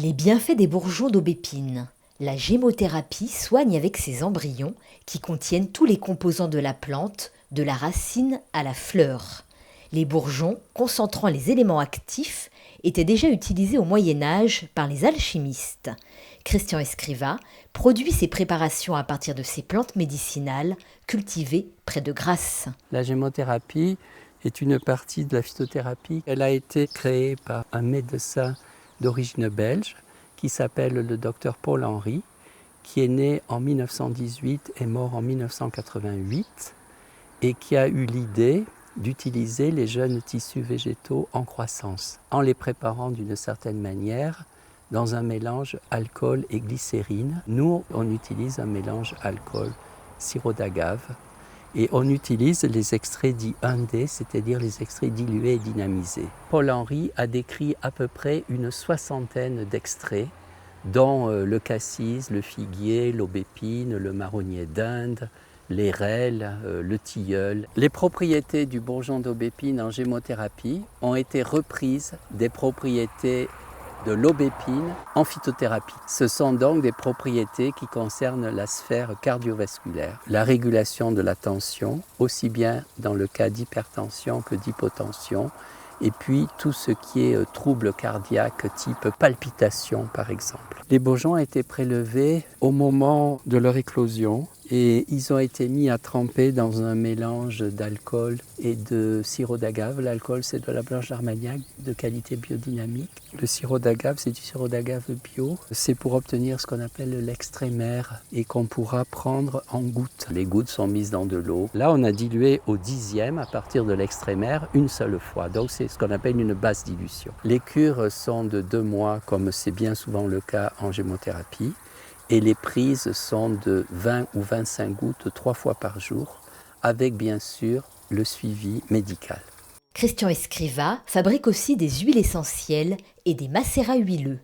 Les bienfaits des bourgeons d'aubépine. La gémothérapie soigne avec ces embryons qui contiennent tous les composants de la plante, de la racine à la fleur. Les bourgeons, concentrant les éléments actifs, étaient déjà utilisés au Moyen Âge par les alchimistes. Christian Escriva produit ses préparations à partir de ces plantes médicinales cultivées près de Grasse. La gémothérapie est une partie de la phytothérapie. Elle a été créée par un médecin d'origine belge qui s'appelle le docteur Paul Henry, qui est né en 1918 et mort en 1988 et qui a eu l'idée d'utiliser les jeunes tissus végétaux en croissance en les préparant d'une certaine manière dans un mélange alcool et glycérine. Nous, on utilise un mélange alcool-sirop d'agave et on utilise les extraits dits 1D, c'est-à-dire les extraits dilués et dynamisés. Paul Henry a décrit à peu près une 60aine d'extraits, dont le cassis, le figuier, l'aubépine, le marronnier d'Inde, l'airelle, le tilleul. Les propriétés du bourgeon d'aubépine en gémothérapie ont été reprises des propriétés de l'aubépine en phytothérapie. Ce sont donc des propriétés qui concernent la sphère cardiovasculaire, la régulation de la tension, aussi bien dans le cas d'hypertension que d'hypotension, et puis tout ce qui est troubles cardiaques type palpitation par exemple. Les bourgeons ont été prélevés au moment de leur éclosion et ils ont été mis à tremper dans un mélange d'alcool et de sirop d'agave. L'alcool, c'est de la blanche d'Armagnac de qualité biodynamique. Le sirop d'agave, c'est du sirop d'agave bio. C'est pour obtenir ce qu'on appelle l'extrémère et qu'on pourra prendre en gouttes. Les gouttes sont mises dans de l'eau. Là, on a dilué au 10e à partir de l'extrémère une seule fois. Donc, c'est ce qu'on appelle une basse dilution. Les cures sont de 2 mois, comme c'est bien souvent le cas en gémothérapie. Et les prises sont de 20 ou 25 gouttes 3 fois par jour, avec bien sûr le suivi médical. Christian Escriva fabrique aussi des huiles essentielles et des macérats huileux.